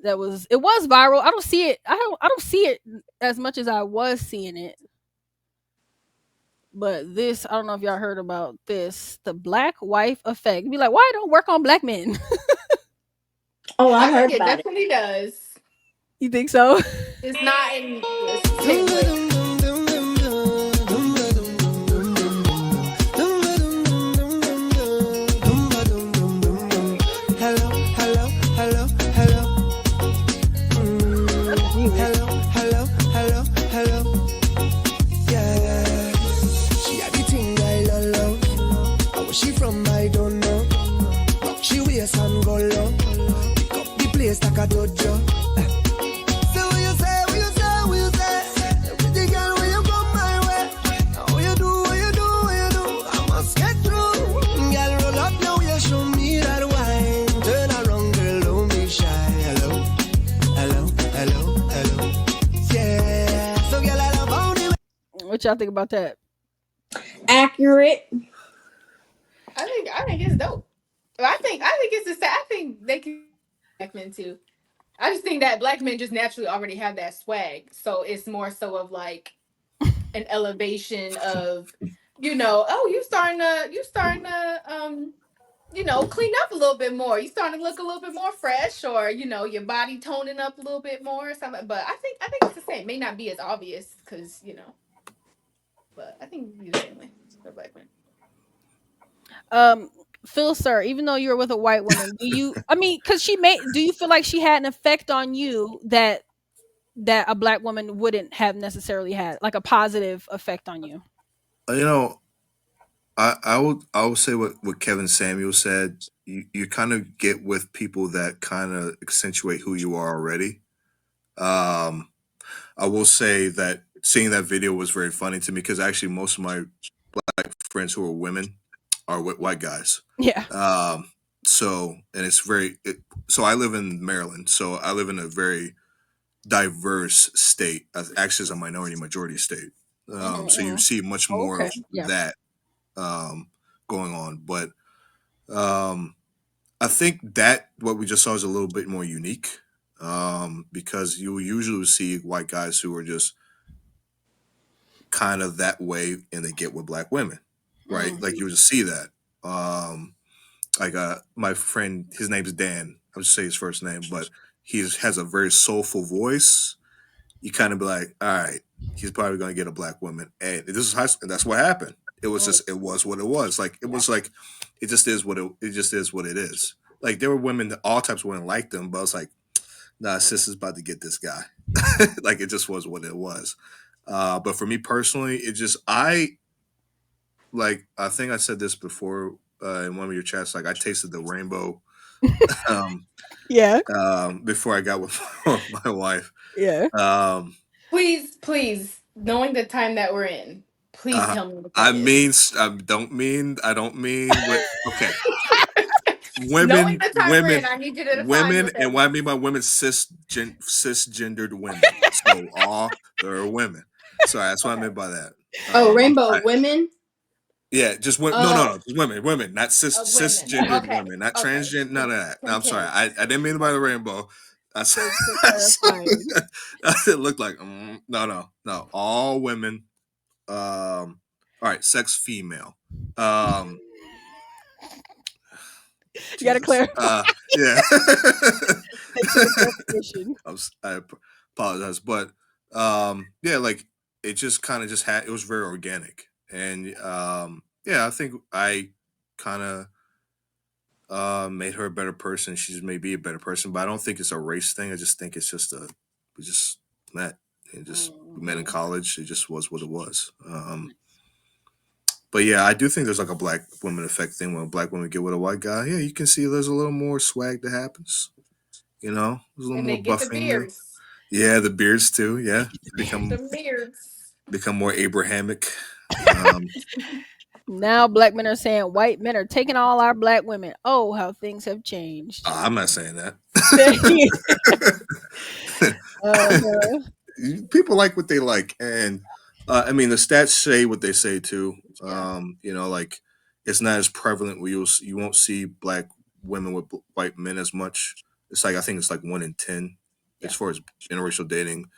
It was viral. I don't see it. I don't see it as much as I was seeing it. But this, I don't know if y'all heard about this, the black wife effect. Be like, why it don't work on black men? Oh, I I heard think it about it. definitely does. You think so? It's not in the same way. Hello, hello, hello, hello. That's music. Hello, hello, hello, hello. Yeah. She had the thing I love. Where she from, I don't know. Rock she wears and go low. Pick up the place like a dojo. So what you say, what you say, what you say? Pretty girl, when you come my way. What you do, what you do, what you do? I must get through. Girl, roll up now, you show me that wine. Turn around, girl, don't be shy. Hello, hello, hello, hello. Yeah. So girl, I love how the What y'all think about that? Accurate. I think it's dope. I think it's the same. I think they can black men too. I just think that black men just naturally already have that swag, so it's more so of like an elevation of, oh, you starting to clean up a little bit more. You starting to look a little bit more fresh, or your body toning up a little bit more, or something. But I think it's the same. It may not be as obvious because but I think it'd be the same way for black men. Um, Phil, sir, even though you're with a white woman, do you? I mean, because she made. Do you feel like she had an effect on you that a black woman wouldn't have necessarily had, like a positive effect on you? You know, I would say what Kevin Samuel said. You kind of get with people that kind of accentuate who you are already. Um, I will say that seeing that video was very funny to me because actually most of my black friends who are women are white guys. Yeah. Um, so and it's so I live in Maryland, so I live in a very diverse state. Actually, it's a minority majority state. Hmm. So you Hmm. see much more Okay. of Yeah. that um, going on. But um, I think that what we just saw is a little bit more unique because you usually see white guys who are just kind of that way and they get with black women, right? Like Hmm. you would just see that. Um, like my friend, his name's Dan. I'll just say his first name, but has a very soulful voice. You kind of be like, all right, he's probably going to get a black woman, and this is high school. And that's what happened. It was what it was. Like it Yeah. was like, it just is it just is what it is. Like there were women that all types of women liked them, but I was like, nah, sis is about to get this guy. Like it just was what it was. But for me personally, it just I think I said this before in one of your chats. Like I tasted the rainbow um, Yeah. before I got with my wife. Yeah. Um, Please, please, knowing the time that we're in, please uh, tell me what I that is. mean, I don't mean what. Okay, Knowing women, the time we're in, women, I need you to define women, what that and what I means. mean by women, cisgendered women. So all they're women. Sorry, that's what I Okay. meant by that. Oh, I'm rainbow sorry. women. Yeah, just women. No, no, Oh, no, just women, not of women. cisgendered Okay. women, not Okay. transgender. None of that. No, I'm sorry. Continue. I didn't mean by the rainbow. I said, Thanks for clarifying. it looked like no, no, no. All women. All right, sex female. Um, You got to Jesus. clarify. Yeah. Thanks for the clarification. I apologize, but yeah, like it just kind of just had. It was very organic, and yeah, I think I kind of made her a better person. She's maybe a better person, but I don't think it's a race thing. I just think it's just we just met and just we met in Hmm. college. It just was what it was. But yeah, I do think there's like a black woman effect thing when black women get with a white guy. Yeah, you can see there's a little more swag that happens. There's a little And more they get the buffing there. beards. Yeah, the beards too. Yeah, The beards. become more Abrahamic. Um, Now black men are saying white men are taking all our black women. Oh, how things have changed. I'm not saying that. Uh-huh. People like what they like, and I mean the stats say what they say too. Yeah. Like it's not as prevalent. You won't see black women with white men as much It's like I think it's like 1 in 10 as Yeah. far as interracial dating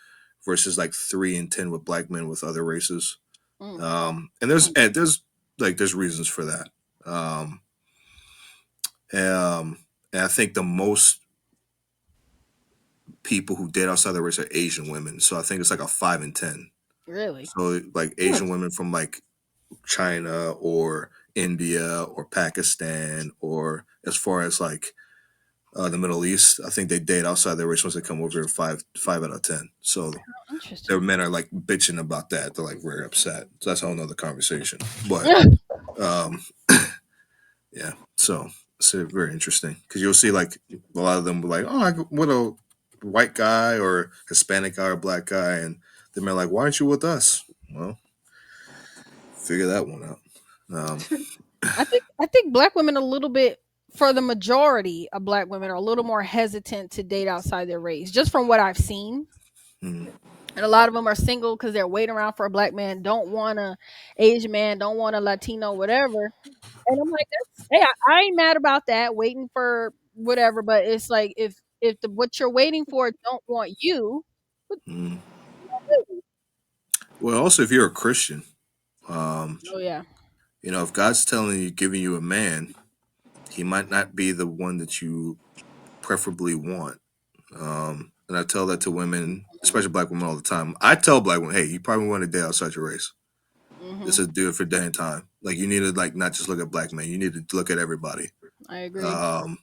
versus like 3 in 10 with black men with other races. Mm. And there's like there's reasons for that. Um, um, and I think the most people who date outside the race are Asian women. So I think it's like a 5 in 10. Really? So like Asian women from like China or India or Pakistan or as far as like the Middle East, I think they date outside their race once they come over here 5 out of 10. So their Interesting. men are like bitching about that. They're like very upset. So that's a whole nother conversation. But um, yeah, so it's very interesting because you'll see like a lot of them were like, oh, I with a white guy or Hispanic guy or black guy, and they're like, why aren't you with us? Well, figure that one out. Um, I think black women a little bit, for the majority of black women, are a little more hesitant to date outside their race, just from what I've seen. mm, And a lot of them are single because they're waiting around for a black man, don't want a Asian man, don't want a Latino, whatever. And I'm like, that's, hey, I ain't mad about that, waiting for whatever. But it's like, if the what you're waiting for don't want you, what mm. the hell? Well, also if you're a Christian, um, Oh yeah. if God's telling you, giving you a man, he might not be the one that you preferably want. And I tell that to women, especially black women, all the time. I tell black women, hey, you probably want to date outside your race. This Hmm. is do it for day and time. Like you need to like not just look at black men. You need to look at everybody. I agree. Um,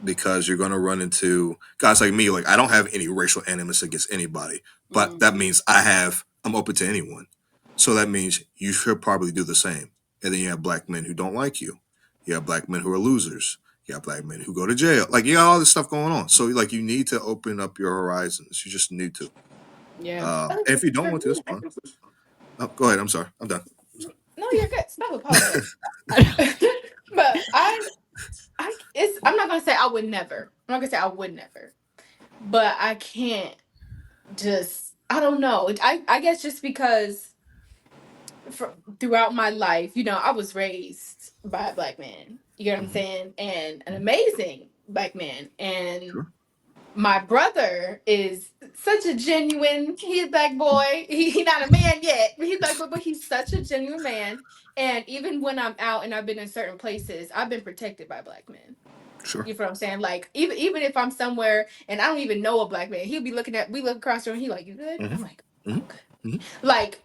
because you're gonna run into guys like me. Like I don't have any racial animus against anybody, but Mm, that means I'm open to anyone. So that means you should probably do the same. And then you have black men who don't like you. You have black men who are losers. You have black men who go to jail. Like you got all this stuff going on. So like you need to open up your horizons. You just need to. yeah. And if you don't For want to, it's me, fine. Oh, go ahead. I'm sorry. I'm done. no, you're good. Stop apologizing. But I'm not gonna say I would never. I'm not gonna say I would never. But I can't just I don't know. I guess just because throughout my life, I was raised by a black man. You get what I'm Mhm. saying? And an amazing black man. And Sure. my brother is such a genuine, he's a black boy. He not a man yet, but he's like, but he's such a genuine man. And even when I'm out and I've been in certain places, I've been protected by black men. Sure. You know what I'm saying? Like even if I'm somewhere and I don't even know a black man, he'll be looking at we look across the room, he like, you good? Hmm. I'm like, Hmm. I'm good. Hmm. Like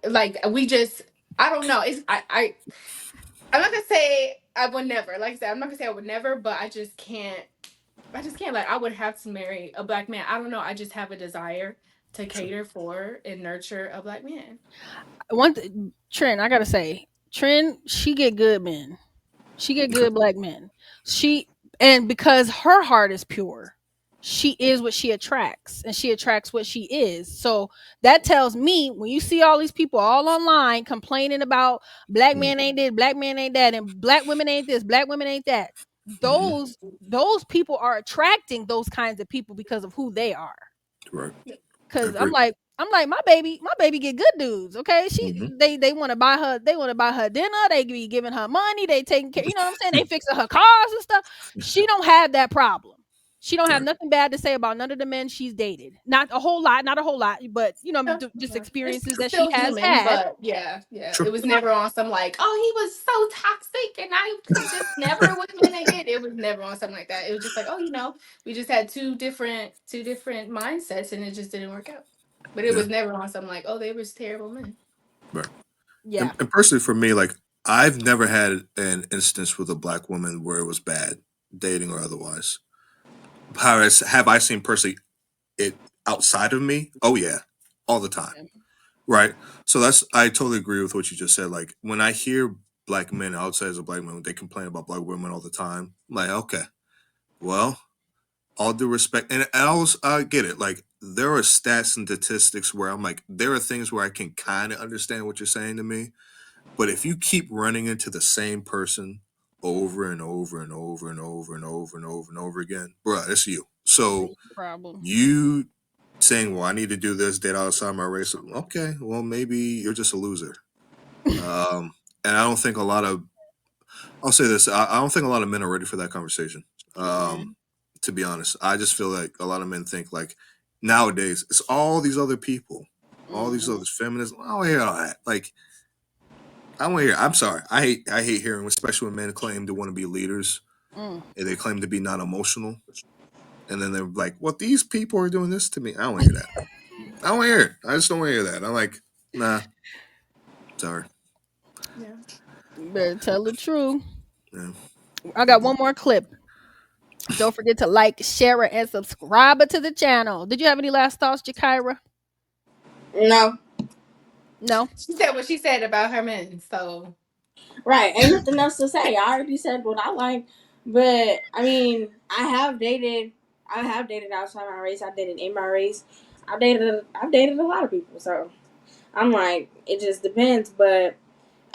we just I don't know. I'm not gonna say I would never. Like I said, I'm not gonna say I would never, but I just can't. Like I would have to marry a black man. I don't know. I just have a desire to Sure. cater for and nurture a black man. Trent, I gotta say, Trent, she get good men. She get Okay. good black men. She and because her heart is pure, she is what she attracts, and she attracts what she is. So that tells me when you see all these people all online complaining about black men ain't this, black men ain't that, and black women ain't this, black women ain't that. Mm-hmm. Those people are attracting those kinds of people because of who they are. Right. I Cause agree. I'm like my baby get good dudes. Okay, Hmm. they want to buy her, dinner. They be giving her money. They taking care. You know what I'm saying? They fixing her cars and stuff. She don't have that problem. She don't have Right. nothing bad to say about none of the men she's dated. Not a whole lot, not a whole lot, but Yeah, just yeah. It's experiences that she still has human, had. but yeah. It Sure. was never on some like, oh, he was so toxic, and I could just never with men again. It was never on something like that. It was just like, oh, we just had two different mindsets, and it just didn't work out. But it Yeah. was never on something like, oh, they were just terrible men. Right. Yeah. And personally, for me, like I've never had an instance with a black woman where it was bad, dating or otherwise. However, have I seen personally it outside of me? Oh yeah, all the time. Yeah. Right. So I totally agree with what you just said. Like when I hear black men outside as a black man, they complain about black women all the time. I'm like, okay, well, all due respect, and I get it. Like there are stats and statistics where I'm like, there are things where I can kind of understand what you're saying to me, but if you keep running into the same person over and over and over and over and over and over and over again, bruh, it's you. Yeah, So you problem. you saying, "Well, I need to do this, date outside my race." Okay, well, maybe you're just a loser. Um, and I don't think a lot of I'll say this: I don't think a lot of men are ready for that conversation. Um, Mm-mm. to be honest. I just feel like a lot of men think like nowadays it's all these other people, all these other feminists. I don't want to hear all that. Like, I don't want to hear. I'm sorry. I hate hearing, especially when men claim to want to be leaders Mm. and they claim to be not emotional, and then they're like, "Well, these people are doing this to me." I don't want to hear that. I don't want to hear it. I just don't want to hear that. I'm like, nah, sorry. Yeah. You better tell the truth. Yeah. I got one more clip. Don't forget to like, share it, and subscribe to the channel. Did you have any last thoughts, Jakira? No. No. She said what she said about her men. So Right. Ain't nothing else to say. I already said what I like. But I mean, I have dated outside my race. I dated in my race. I've dated a lot of people. So I'm like, it just depends. But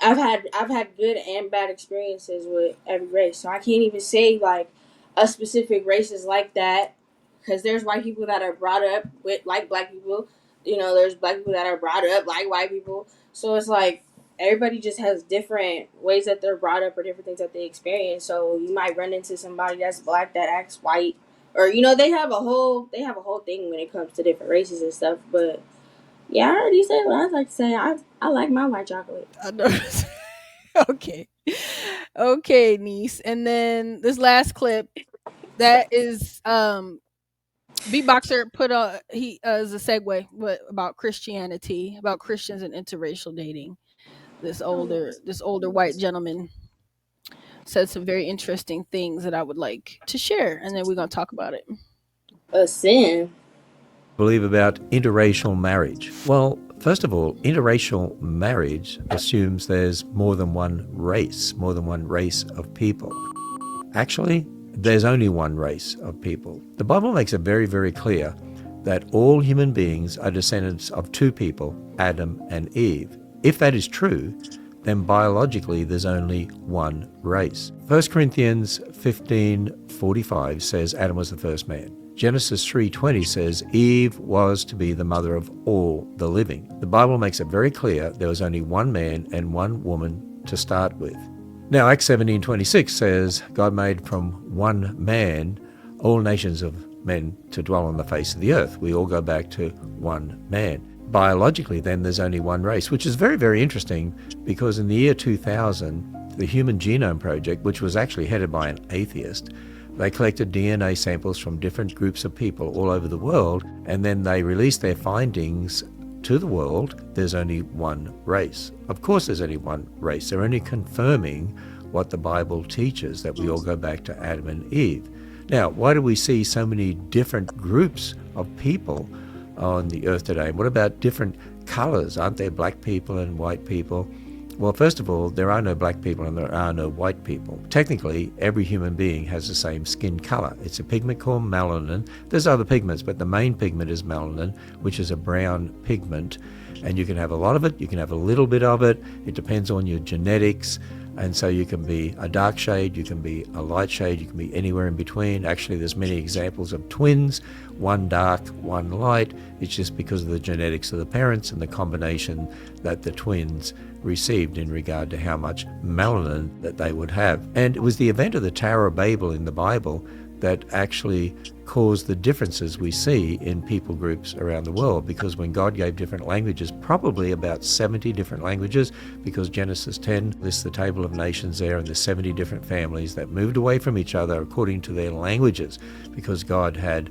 I've had good and bad experiences with every race, so I can't even say like a specific race is like that, because there's white people that are brought up with like black people, there's black people that are brought up like white people, so it's like everybody just has different ways that they're brought up or different things that they experience. So you might run into somebody that's black that acts white, or they have a whole thing when it comes to different races and stuff. But yeah, I already said what I'd like to say. I like my white chocolate. I know. Okay. Okay, niece. And then this last clip that is Beatboxer put he as a segue about Christianity, about Christians and interracial dating. This older white gentleman said some very interesting things that I would like to share, and then we're gonna talk about it. A sin. Believe about interracial marriage? Well, first of all, interracial marriage assumes there's more than one race of people. Actually, there's only one race of people. The Bible makes it very, very clear that all human beings are descendants of two people, Adam and Eve. If that is true, then biologically there's only one race. 1 Corinthians 15:45 says Adam was the first man. Genesis 3:20 says Eve was to be the mother of all the living. The Bible makes it very clear there was only one man and one woman to start with. Now, Acts 17:26 says God made from one man all nations of men to dwell on the face of the earth. We all go back to one man. Biologically, then, there's only one race, which is very, very interesting, because in the year 2000, the Human Genome Project, which was actually headed by an atheist, they collected DNA samples from different groups of people all over the world, and then they released their findings to the world. There's only one race. Of course there's only one race. They're only confirming what the Bible teaches, that we all go back to Adam and Eve. Now, why do we see so many different groups of people on the earth today? What about different colors? Aren't there black people and white people? Well, first of all, there are no black people and there are no white people. Technically, every human being has the same skin color. It's a pigment called melanin. There's other pigments, but the main pigment is melanin, which is a brown pigment. And you can have a lot of it, you can have a little bit of it. It depends on your genetics. And so you can be a dark shade, you can be a light shade, you can be anywhere in between. Actually, there's many examples of twins, one dark, one light. It's just because of the genetics of the parents and the combination that the twins received in regard to how much melanin that they would have. And it was the event of the Tower of Babel in the Bible that actually caused the differences we see in people groups around the world, because when God gave different languages, probably about 70 different languages, because Genesis 10 lists the table of nations there, and there's 70 different families that moved away from each other according to their languages, because God had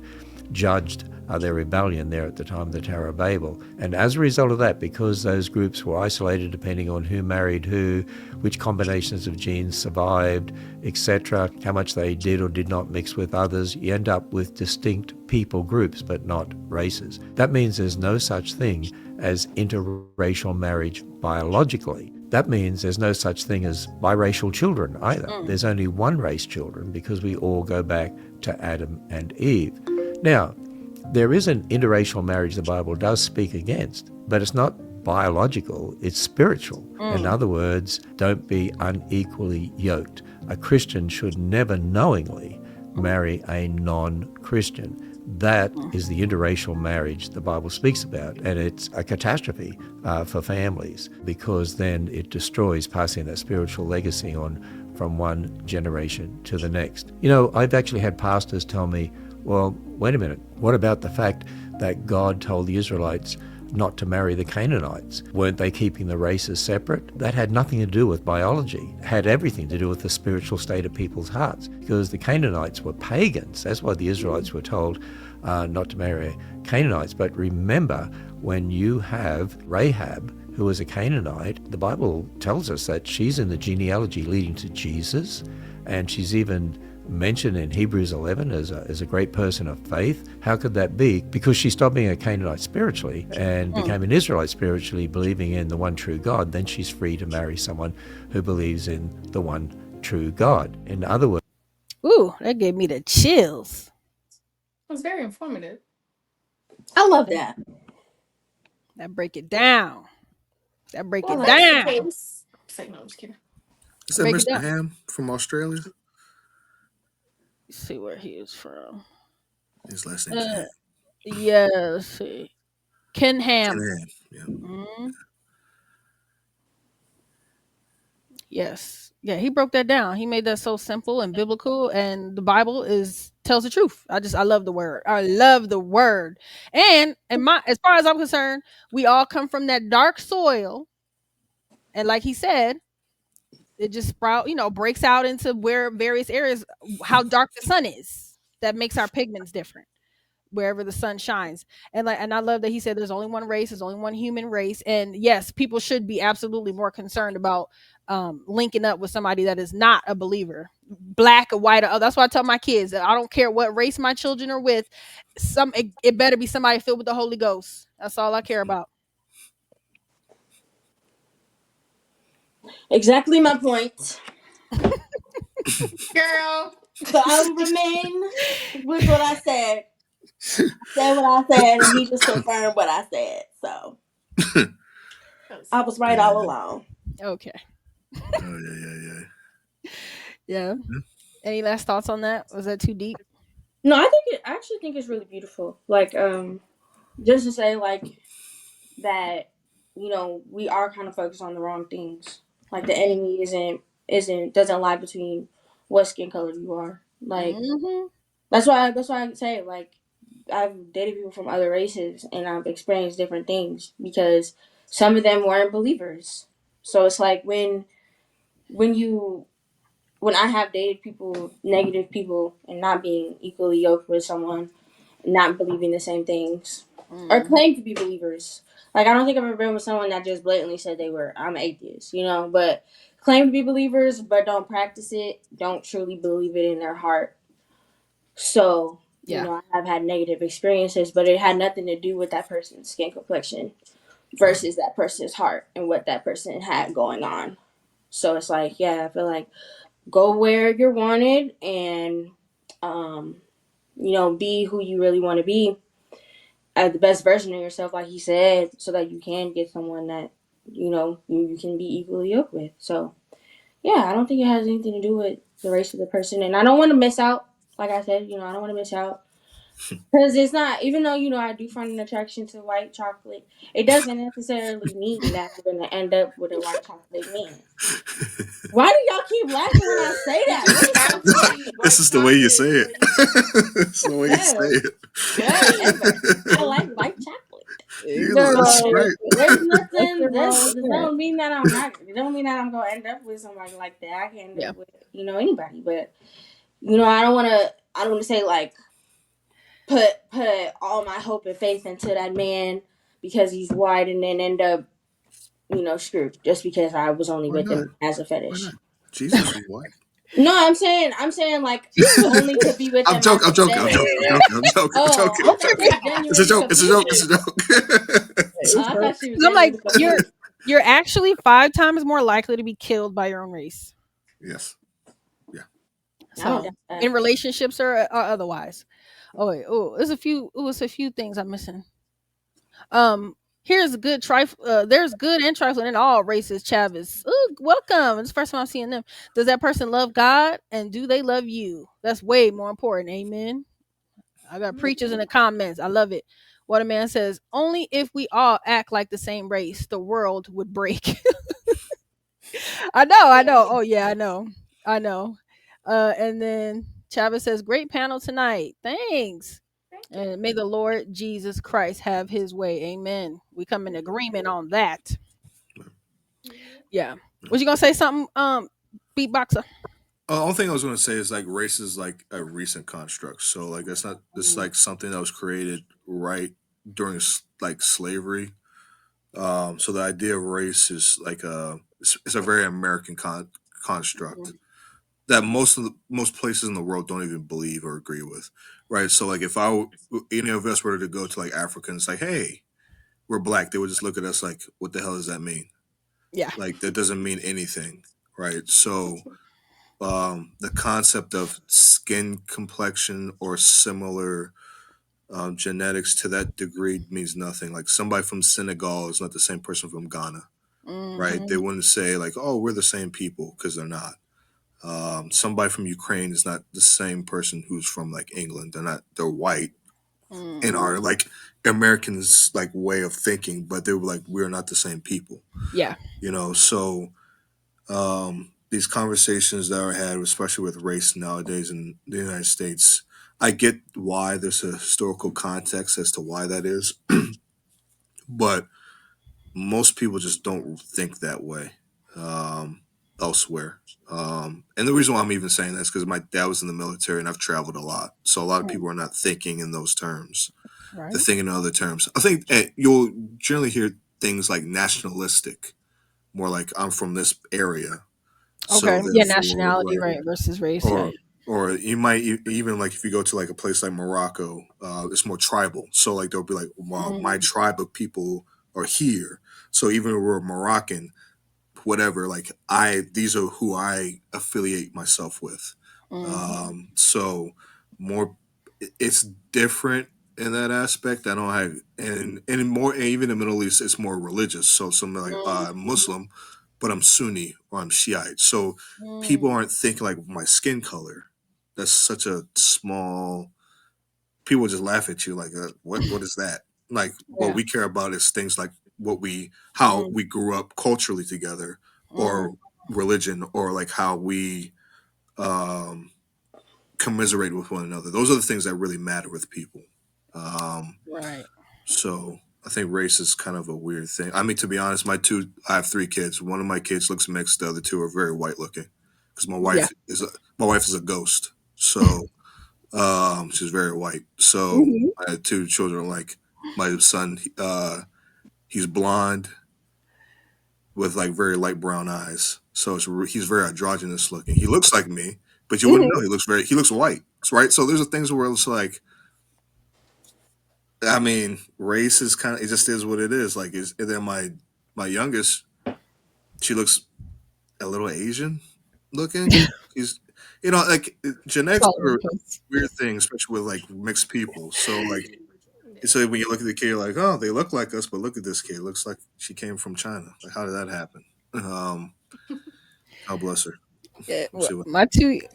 judged their rebellion there at the time of the Tower of Babel. And as a result of that, because those groups were isolated depending on who married who, which combinations of genes survived, etc., how much they did or did not mix with others, you end up with distinct people groups, but not races. That means there's no such thing as interracial marriage biologically. That means there's no such thing as biracial children either. There's only one race children, because we all go back to Adam and Eve. Now, there is an interracial marriage the Bible does speak against, but it's not biological, it's spiritual. In other words, don't be unequally yoked. A Christian should never knowingly marry a non-Christian. That is the interracial marriage the Bible speaks about, and it's a catastrophe for families because then it destroys passing that spiritual legacy on from one generation to the next. You know, I've actually had pastors tell me, well, wait a minute, what about the fact that God told the Israelites not to marry the Canaanites? Weren't they keeping the races separate? That had nothing to do with biology. It had everything to do with the spiritual state of people's hearts, because the Canaanites were pagans. That's why the Israelites were told not to marry Canaanites. But remember, when you have Rahab, who was a Canaanite, the Bible tells us that she's in the genealogy leading to Jesus, and she's even mentioned in Hebrews 11 as a great person of faith. How could that be? Because she stopped being a Canaanite spiritually and became an Israelite spiritually, believing in the one true God. Then she's free to marry someone who believes in the one true God. In other words, Ooh, that gave me the chills. It was very informative. I love that. That break it down. That break Well, it that's the down. case. Say no, I'm just kidding. Is that Break it Mr. down. Ham from Australia? Let's see where he is from. His last name's Uh, Ham. yeah, let's see. Ken Ken Ham. Ham. Yeah. Mhm. Yes. Yeah, he broke that down. He made that so simple and biblical, and the Bible is tells the truth. I love the word. I love the word. And my as far as I'm concerned, we all come from that dark soil, and like he said, it just breaks out into where various areas how dark the sun is. That makes our pigments different wherever the sun shines. And I love that he said there's only one race, there's only one human race. And yes, people should be absolutely more concerned about linking up with somebody that is not a believer, black or white. That's why I tell my kids that I don't care what race my children are with. It better be somebody filled with the Holy Ghost. That's all I care about. Exactly my point. Girl. So I will remain with what I said. Said what I said, and he just confirmed what I said. So That was I so was Yeah, right all yeah. along. Okay. Oh, yeah, yeah, yeah. Yeah. Any last thoughts on that? Was that too deep? No, I actually think it's really beautiful. Like, just to say, like, that, we are kind of focused on the wrong things. Like, the enemy doesn't lie between what skin color you are. Like, Mm-hmm. that's why I say, like, I've dated people from other races and I've experienced different things because some of them weren't believers. So it's like when you when I have dated people, negative people, and not being equally yoked with someone, not believing the same things, or Mm-hmm. claim to be believers. Like, I don't think I've ever been with someone that just blatantly said I'm atheist, but claim to be believers, but don't practice it, don't truly believe it in their heart. So, Yeah. I have had negative experiences, but it had nothing to do with that person's skin complexion versus that person's heart and what that person had going on. So it's like, yeah, I feel like go where you're wanted and, um, be who you really want to be at the best version of yourself, like he said, so that you can get someone that, you can be equally yoked with. So, yeah, I don't think it has anything to do with the race of the person. And I don't want to miss out. Like I said, I don't want to miss out. Because it's not, even though, I do find an attraction to white chocolate, it doesn't necessarily mean that I'm going to end up with a white chocolate man. Why do y'all keep laughing when I say that? What is so funny? Absolutely. This White is the way you say chocolate. it. It's the way you say No, whatever. I it. like white chocolate. Ain't nothing That's wrong with So great. there's it. nothing. Nothing wrong This with that. don't mean that I'm not. It don't mean that I'm gonna end up with somebody like that. I can end Yeah. up with anybody, but I don't want to. I don't want to say like put all my hope and faith into that man because he's white and then end up screwed just because I was only Why with not? him as a Why not? fetish. Jesus was white. No, I'm saying like only to be with I'm him as joking. a I'm joking. I'm joking. I'm fetish. joking. I'm joking. I'm Oh, joking. I I'm thought joking. you was It's a genuinely joke. It's a joke. It's confused. a joke. It's a I joke. thought she was 'Cause I'm like, genuinely confused. you're actually 5 times more likely to be killed by your own race. Yes. Yeah. I don't So doubt that. in relationships or otherwise. Oh wait, it's a few things I'm missing. Um, here's a good trifle. There's good and trifling in all races. Chavis, ooh, welcome. It's the first time I'm seeing them. Does that person love God and do they love you? That's way more important. Amen. I got preachers in the comments. I love it. What a man says, only if we all act like the same race, the world would break. I Yeah. know. Oh yeah, I know. I know. And then Chavez says, great panel tonight. Thanks. Thank you. And may the Lord Jesus Christ have his way. Amen. We come in agreement on that. Yeah. Yeah. Was you gonna say something, beatboxer? Only thing I was going to say is like race is like a recent construct. So like that's not this Mm, like something that was created right during like slavery. So the idea of race is like it's a very American construct mm, that most places in the world don't even believe or agree with, right? So like if any of us were to go to like Africa and say, "Hey, we're black," they would just look at us like, "What the hell does that mean?" yeah. Like that doesn't mean anything, right? So the concept of skin complexion or similar genetics to that degree means nothing. Like somebody from Senegal is not the same person from Ghana, right? They Mm-hmm. wouldn't say like, "Oh, we're the same people," because they're not. Somebody from Ukraine is not the same person who's from like England. They're not. They're white in Mm, our like Americans like way of thinking, but they were like we're not the same people. yeah. So these conversations that are had, especially with race nowadays in the United States, I get why there's a historical context as to why that is, but most people just don't think that way elsewhere. And the reason why I'm even saying that is because my dad was in the military and I've traveled a lot. So a lot of Mm, people are not thinking in those terms. They're right. thinking in other terms. I think you'll generally hear things like nationalistic, more like I'm from this area. So Okay. Yeah, therefore, nationality, right, right, versus race. Yeah. or you might even like if you go to like a place like Morocco, it's more tribal. So like they'll be like, "Wow, my Mm, tribe of people are here." So even if we're Moroccan, whatever, like these are who I affiliate myself with. mm-hmm. So more, it's different in that aspect. I don't have and more even in the Middle East, it's more religious. So something like I'm Mm-hmm. Muslim, but I'm Sunni or I'm Shiite. So people Mm, aren't thinking like my skin color. That's such a small. People just laugh at you like, what is that? Like what yeah. we care about is things like how Mm, we grew up culturally together, or mm, religion, or like how we um, commiserate with one another. Those are the things that really matter with people. Um, right. so I think race is kind of a weird thing. I mean, to be honest, I have three kids. One of my kids looks mixed. The other two are very white looking because Yeah. my wife is a ghost. So she's very white. So Hmm. I had two children. Like my son, he's blonde with like very light brown eyes. So he's very androgynous looking. He looks like me, but you wouldn't know. Hmm. He looks white, right? So there's a things where it's like, I mean, race is kind of it just is what it is. Like, and then my youngest, she looks a little Asian looking. He's like It's genetics all over are the a place. weird thing, especially with like mixed people. So like Yeah. so when you look at the kid, you're like, oh, they look like us, but look at this kid. Looks like she came from China. Like, how did that happen? God bless her. Yeah, We'll see what.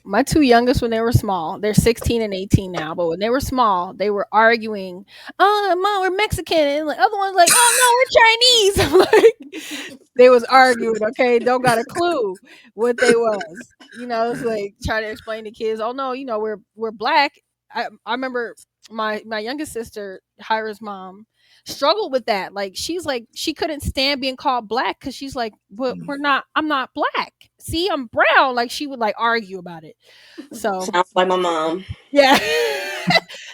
my two youngest when they were small, they're 16 and 18 now, but when they were small, they were arguing, "Oh, mom, we're Mexican," and the other one's like, "Oh no, we're Chinese." I'm like, they was arguing. Okay, don't got a clue what they was. It's like trying to explain to kids, "Oh no, we're black." I remember my youngest sister, Hira's mom, struggled with that. Like she's like she couldn't stand being called black because she's like, "But Mm. we're not. I'm not black. See, I'm brown." Like she would like argue about it. So Sounds like my mom. yeah,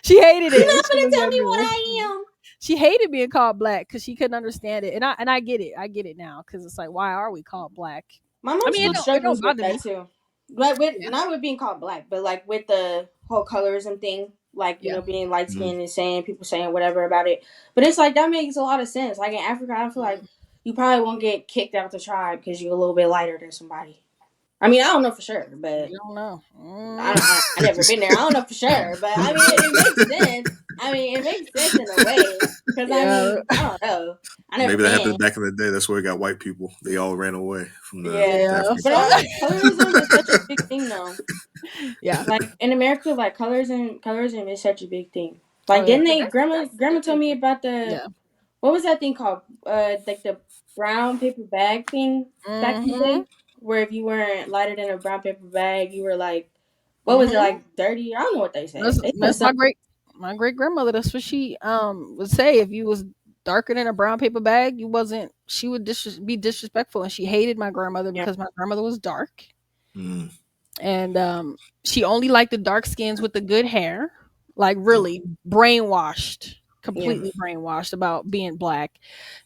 she hated You're it when not she gonna was tell me what younger. I am. She hated being called black because she couldn't understand it, and I get it. I get it now because it's like, why are we called black? My mom I mean, still it don't struggles with bother that me. too. But with Yeah, not with being called black, but like with the whole colorism thing, like yeah, being light Mm. skinned and saying people saying whatever about it. But it's like that makes a lot of sense. Like in Africa, I feel like mm, you probably won't get kicked out the tribe because you're a little bit lighter than somebody. I mean, I don't know for sure, but You don't know. I never been there. I don't know for sure, but I mean, it makes sense. I mean, it makes sense in a way because I Yeah. mean, I don't know. I never Maybe that been. happened back in the day. That's where we got white people. They all ran away from the Yeah, Yeah. African but So also continent. colorism is such a big thing, though. yeah. Like in America, like colorism is such a big thing. Oh Like, yeah. didn't Yeah, they? Grandma told me definitely. about the Yeah. what was that thing called? Like the brown paper bag thing back in the Mhm. day, where if you weren't lighter than a brown paper bag, you were like, what was it, Mhm. like dirty? I don't know what they said. That's They said that's something. my great grandmother. That's what she would say. If you was darker than a brown paper bag, you wasn't. She would be disrespectful, and she hated my grandmother Yeah, because my grandmother was dark, Mm. and she only liked the dark skins with the good hair. Like Oh. really brainwashed, yeah. completely brainwashed about being black.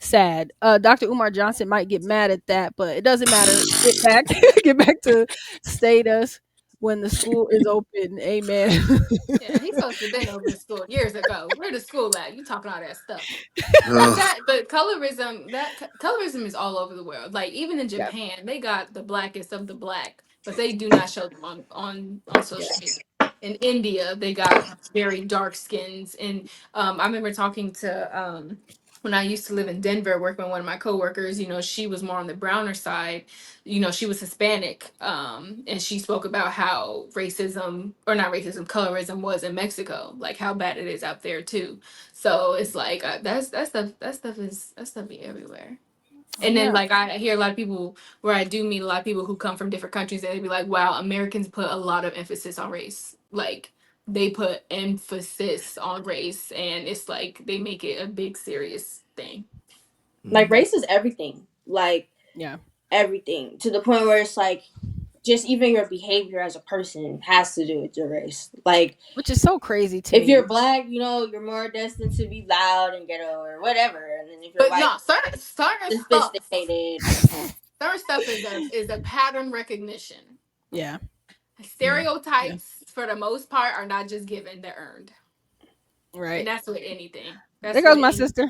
Sad. Dr. Umar Johnson might get mad at that, but it doesn't matter. Get back, get back to status when the school is open. Amen. Yeah, he's supposed to have been over to school years ago. Where the school at? You talking all that stuff. But Ugh. colorism is all over the world. Like even in Yeah, Japan, they got the blackest of the black, but they do not show them on yeah. social media. In India, they got very dark skins, and I remember talking to when I used to live in Denver, working with one of my coworkers. You know, she was more on the browner side. You know, she was Hispanic, and she spoke about how racism, or not racism, colorism was in Mexico, like how bad it is out there too. So it's like that stuff be everywhere. Oh And then yeah. like I hear a lot of people where I do meet a lot of people who come from different countries, and they be like, "Wow, Americans put a lot of emphasis on race. Like they put emphasis on race, and it's like they make it a big serious thing." Like Mm. Yeah. race is everything. Like Yeah. everything to the point where it's like just even your behavior as a person has to do with your race. Like Which is so crazy to if you're me. black, you know, you're more destined to be loud and ghetto or whatever. And then if you're But white, no, sophisticated. certain stuff is a pattern recognition. Yeah. Mm. Yeah. Stereotypes for the most part are not just given; they're earned, and Right. that's with anything. There That's goes with my any. sister.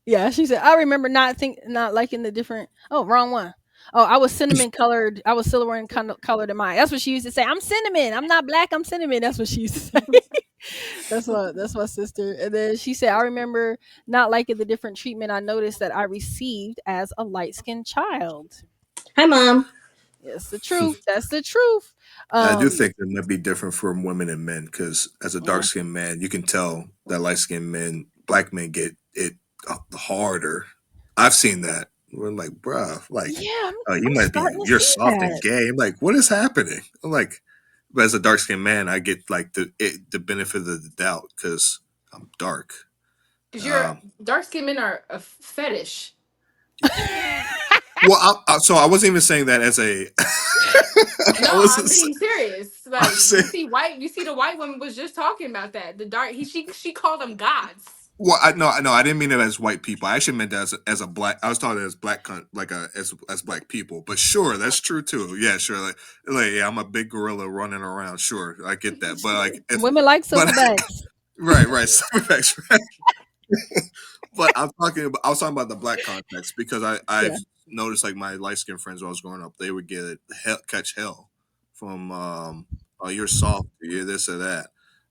Yeah, she said, I remember not liking the different. Oh, wrong one. Oh, I was cinnamon colored. I was silver and colored in mine. That's what she used to say. I'm cinnamon. I'm not black. I'm cinnamon. That's what she used to say. That's my sister. And then she said, I remember not liking the different treatment I noticed that I received as a light skinned child. Hi, mom. It's the truth. That's the truth. I do Um, think it might be different from women and men because as a dark yeah, skinned man, you can tell that light skinned men, black men get it harder. I've seen that. We're like, bruh, like, yeah. you I'm might be, starting to you're see soft and that. gay. I'm like, what is happening? I'm like, but as a dark skinned man, I get like the benefit of the doubt because I'm dark. Because your Um, dark skinned men are a fetish. well, so I wasn't even saying that as a. No, I I'm wasn't. being serious. I'm Like saying. you see the white woman was just talking about that. The dark she called them gods. Well, no, I didn't mean it as white people. I actually meant that as a black. I was talking as black, like as black people. But sure, that's true too. Yeah, sure. Like yeah, I'm a big gorilla running around. Sure, I get that. But like, if Women like but silverbacks. right, some facts, right. But I was talking about the black context because I've Yeah. noticed like my light skinned friends when I was growing up, they would get catch hell from oh you're soft, you're this or that.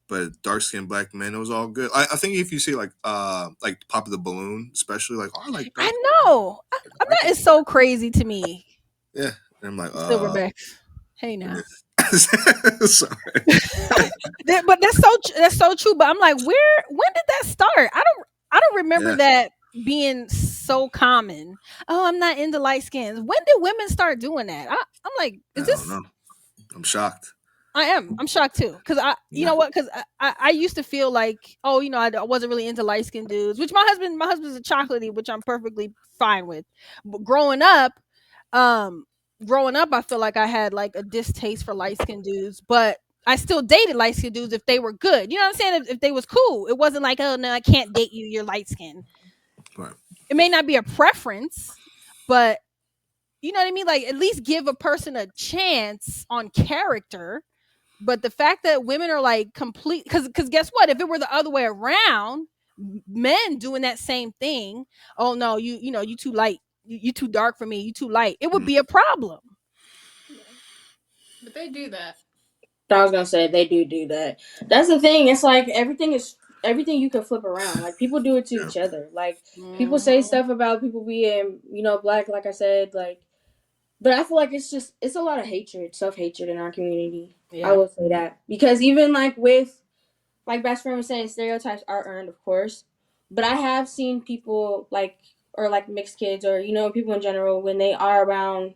But dark skinned black men, it was all good. I think if you see like Pop of the Balloon, especially like oh I like I dark know. That is so crazy to me. yeah. And I'm like Silverbacks. Hey now. sorry. But that's so true. But I'm like, when did that start? I don't remember Yeah, that being so common. Oh, I'm not into light skins. When did women start doing that? I'm like, is I don't this know. I'm shocked. I am. I'm shocked too. Cause you Yeah. know what? Cause I used to feel like, oh, I wasn't really into light skinned dudes, which my husband's a chocolatey, which I'm perfectly fine with. But um, growing up, I feel like I had like a distaste for light skinned dudes, but I still dated light skinned dudes if they were good. You know what I'm saying? If they was cool, it wasn't like, oh no, I can't date you. You're light skinned. Right. It may not be a preference, but you know what I mean? Like at least give a person a chance on character. But the fact that women are like complete, because guess what? If it were the other way around, men doing that same thing, oh no, you too light, you too dark for me, you too light, it would Mm. be a problem. But they do that. I was gonna say they do that. That's the thing. It's like everything you can flip around. Like people do it to Yeah. each other. Like people say Mhm. stuff about people being, black. Like I said, like, but I feel like it's a lot of hatred, self hatred in our community. I Yeah. will say that because even like with like best friend was saying, stereotypes are earned, of course. But I have seen people like or like mixed kids or people in general when they are around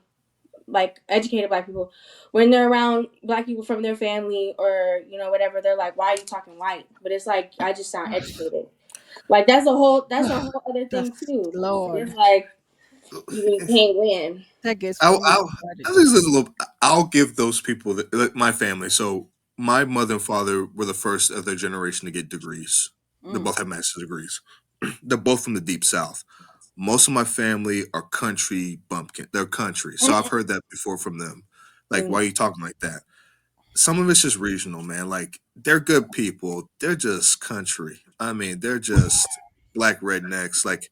like educated black people when they're around black people from their family or whatever they're like, why are you talking white? But it's like I just sound educated. Like that's a whole other thing That's too. It's Lord. like you can't win. That gets I'll, real I'll, retarded. I think this is a little. I'll give those people, like my family. So my mother and father were the first of their generation to get degrees. They Mm. both have master's degrees. They're both from the deep south. Most of my family are country bumpkin. They're country, so I've heard that before from them. Like, why Mm, are you talking like that? Some of it's just regional, man. Like, they're good people. They're just country. I mean, they're just black rednecks. Like,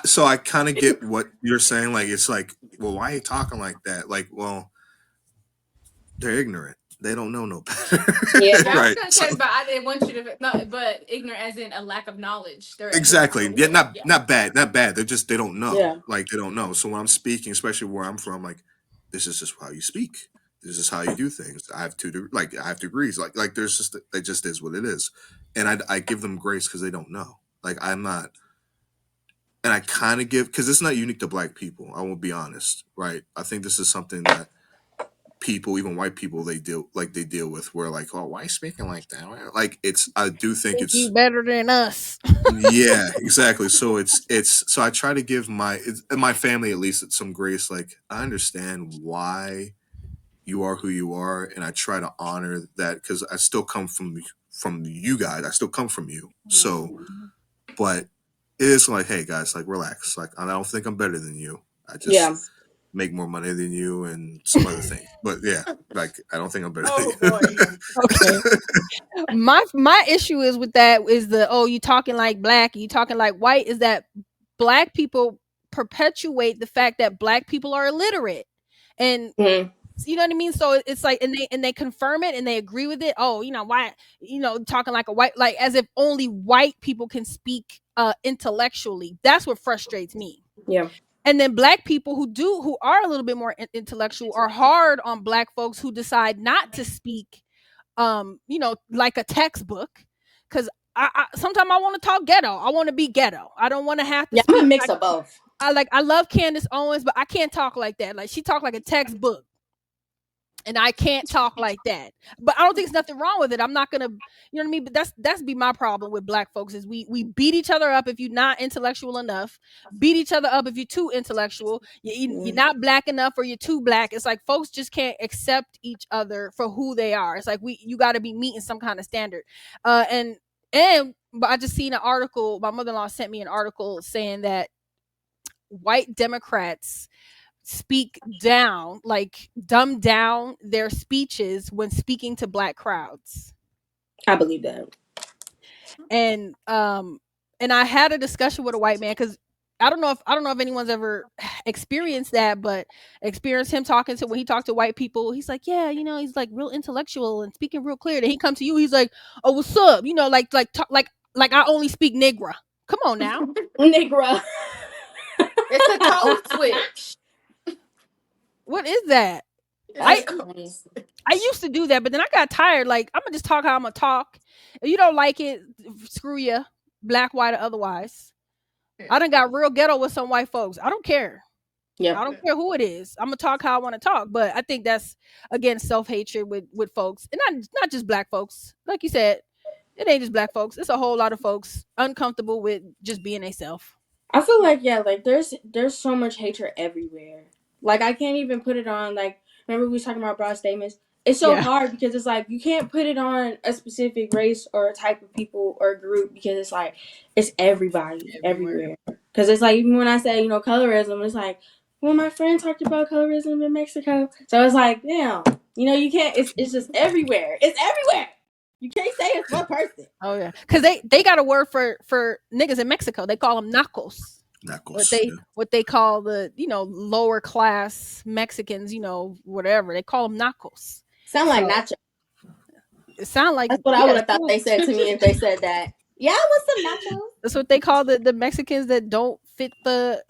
so I kind of get what you're saying. Like, it's like, well, why are you talking like that? Like, well, they're ignorant. They don't know no better, Yeah, yeah. I was right? gonna So say, but I didn't want you to. No, but ignorant as in a lack of knowledge. They're not exactly. Yeah, aware. not Yeah. not bad, not bad. They're just they don't know. Yeah. Like they don't know. So when I'm speaking, especially where I'm from, like this is just how you speak. This is how you do things. I have like I have degrees. Like there's just it just is what it is, and I give them grace because they don't know. Like I'm not, and I kind of give because it's not unique to black people. I won't be honest, right? I think this is something that people, even white people, they deal with. Where like, oh, why are you speaking like that? Like it's I do think Think you it's better than us. yeah, exactly. So it's so I try to give my family at least some grace. Like I understand why you are who you are, and I try to honor that because I still come from you guys. I still come from you. So, Mhm. but it is like, hey guys, like relax. Like I don't think I'm better than you. I just Yeah. make more money than you and some other things. But yeah, like I don't think I'm better than Oh you. boy. Okay. My issue is with that is the, oh, you talking like black, you talking like white, is that black people perpetuate the fact that black people are illiterate. And Mhm. you know what I mean? So it's like, and they confirm it and they agree with it. Oh, why, talking like a white, like as if only white people can speak intellectually. That's what frustrates me. Yeah. And then black people who are a little bit more intellectual are hard on black folks who decide not to speak like a textbook. Because I sometimes I want to talk ghetto. I want to be ghetto. I don't want to have to Yeah. I'm a speak mix like, of both. I love Candace Owens, but I can't talk like that. Like she talk like a textbook, and I can't talk like that. But I don't think there's nothing wrong with it. I'm not gonna, you know what I mean. But that's be my problem with black folks is we beat each other up if you're not intellectual enough, beat each other up if you're too intellectual. You're Mm. not black enough or you're too black. It's like folks just can't accept each other for who they are. It's like you got to be meeting some kind of standard. And but I just seen an article. My mother-in-law sent me an article saying that white Democrats speak down, like dumb down their speeches when speaking to black crowds. I believe that. And I had a discussion with a white man because I don't know if anyone's ever experienced that, but experienced him talking to when he talked to white people. He's like, yeah, he's like real intellectual and speaking real clear. Then he come to you, he's like, oh, what's up? Like I only speak Negra. Come on now, Negro. It's a code switch. what is that? It's a I That's code funny. I switch. used to do that, but then I got tired. Like I'm gonna just talk how I'm gonna talk. If you don't like it, screw you, black, white, or otherwise. Yeah. I done got real ghetto with some white folks. I don't care. I Yep. don't care who it is. I'm gonna talk how I want to talk. But I think that's again self hatred with folks, and not just black folks. Like you said, it ain't just black folks. It's a whole lot of folks uncomfortable with just being they self. I feel like yeah, like there's so much hatred everywhere. Like I can't even put it on like remember we was talking about broad statements. It's so Yeah. hard because it's like you can't put it on a specific race or a type of people or group because it's like it's everybody Everywhere. everywhere. Because it's like even when I say colorism, it's like well my friend talked about colorism in Mexico, so it's like damn you can't. It's just everywhere. It's everywhere. You can't say it's one person. Oh yeah, because they got a word for niggas in Mexico. They call them nacos. what Knuckles. they Yeah. what they call the lower class Mexicans, whatever they call them nacos. Sound like So nacho. it sound like, That's what I would yeah, have thought they said to me if they said that. Yeah, I want some nachos. that's what they call the Mexicans that don't fit the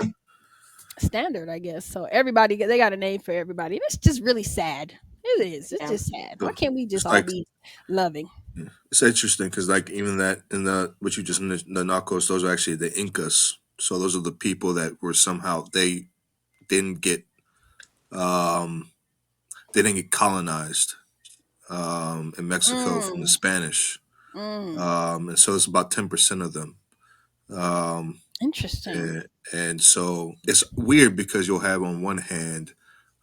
standard, I guess. So everybody they got a name for everybody. It's just really sad. It is. It's Yeah. just sad. Why So can't we just it's all like be loving? yeah. It's interesting because like even that in the what you just mentioned, the Knuckles, those are actually the Incas. So those are the people that were somehow didn't get um they didn't get colonized in Mexico from the Mm, Spanish. mm, And so it's about 10% of them. Um, interesting. and so it's weird because you'll have on one hand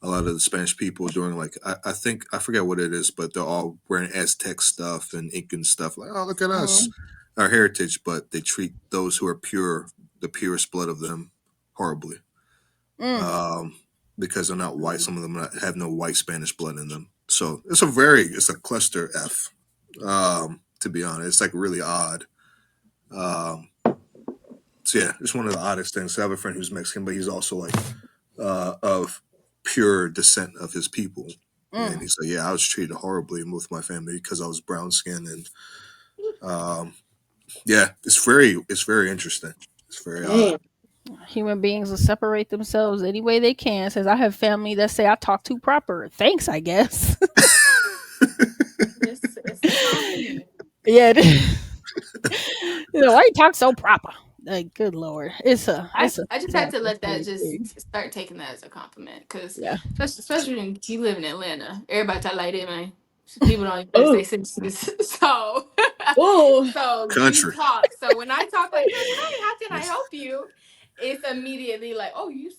a lot of the Spanish people doing like I think I forget what it is, but they're all wearing Aztec stuff and Incan stuff. Like, oh, look at us, Mm, our heritage. But they treat those who are pure, the purest blood of them, horribly mm, um, because they're not white. Some of them have no white Spanish blood in them. So it's a cluster F. To be honest, it's like really odd. Um, so yeah, it's one of the oddest things. I have a friend who's Mexican, but he's also like of pure descent of his people. And mm. he's like, yeah, I was treated horribly with my family because I was brown skinned, and um, yeah, it's very interesting. It's very odd. Damn. Human beings will separate themselves any way they can. Says I have family that say I talk too proper. Thanks, I guess. It's a compliment. Yeah. Why you talk so proper? Like, good lord, I, it's a I just had sad to let that frustrating just thing. start taking that as a compliment because Yeah. especially when you live in Atlanta, everybody talk like that, man. People don't even finish Oh. their sentences. So Oh. so you Country. talk. So when I talk like this, hi, how can I help you? It's immediately like, oh, you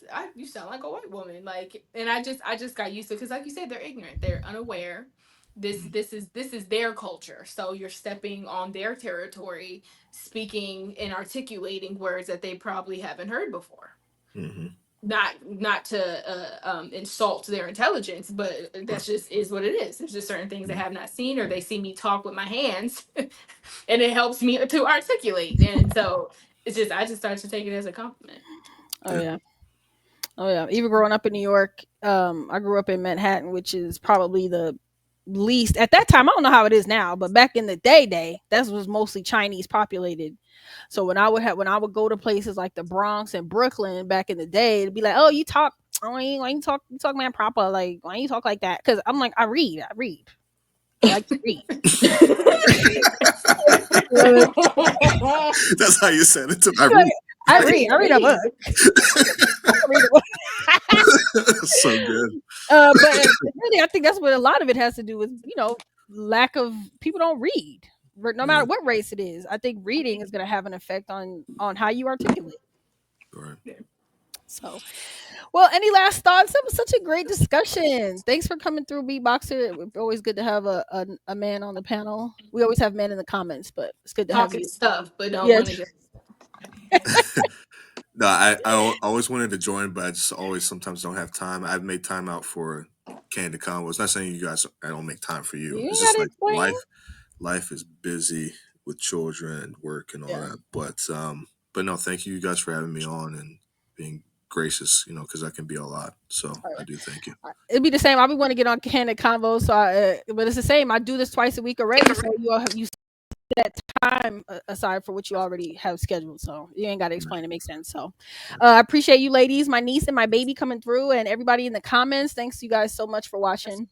sound like a white woman, like, and I just got used to it because, like you said, they're ignorant, they're unaware. This is their culture, so you're stepping on their territory, speaking and articulating words that they probably haven't heard before. Hmm. Not to insult their intelligence, but Right. that's just is what it is. There's just certain things they have not seen, or they see me talk with my hands, and it helps me to articulate. And so I just started to take it as a compliment. Oh Yeah. yeah. Oh yeah. Even growing up in New York, I grew up in Manhattan, which is probably the least at that time. I don't know how it is now, but back in the day, that was mostly Chinese populated. So when I would go to places like the Bronx and Brooklyn back in the day, it'd be like, oh, you talk. Why you talk man proper? Like, why you talk like that? Because I'm like, I read. I like to read. That's how you said it. I Like, read. I read a book. I read a book. So good. But really, I think that's what a lot of it has to do with, lack of people don't read, no matter Yeah. what race it is. I think reading is going to have an effect on how you articulate. Right. So, well, any last thoughts? It was such a great discussion. Thanks for coming through, Beatboxer. It's always good to have a man on the panel. We always have men in the comments, but it's good to have Talking you. stuff, but don't Yes. want to hear. No, always wanted to join, but I just always sometimes don't have time. I've made time out for Candid Convo. It's not saying you guys I don't make time for you. You It's ain't got just to like explain. life is busy with children and work and all Yeah. that. But no, thank you guys for having me on and being gracious, because that can be a lot. So I do thank you. It'd be the same. I be want to get on Candid Convo, so but it's the same. I do this twice a week already, so you set time aside for what you already have scheduled. So you ain't got to explain. It makes sense. So I appreciate you, ladies, my niece and my baby coming through, and everybody in the comments. Thanks you guys so much for watching.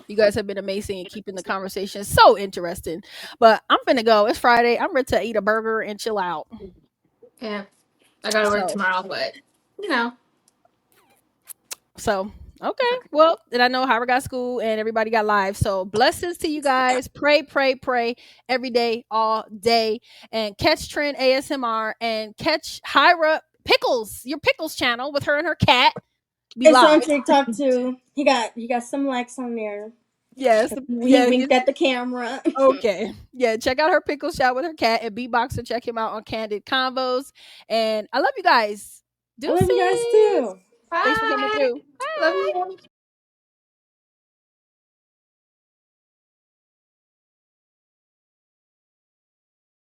You guys have been amazing and keeping the conversation so interesting. But I'm finna go. It's Friday. I'm ready to eat a burger and chill out. Yeah, I gotta work So tomorrow, but you know, So, okay. it's okay. Well, then I know Howard got school and everybody got live. So, blessings to you guys. Pray, pray, pray every day, all day. And catch Trend ASMR and catch Hyra Pickles, your Pickles channel with her and her cat. Be It's on live. TikTok too. He got some likes on there. Yes. He Yeah. winked at the camera. Okay. Yeah. Check out her Pickles chat with her cat and Beatboxer. Check him out on Candid Convos. And I love you guys. I love you guys Deuces. too. Thanks for coming Bye. through. Love you.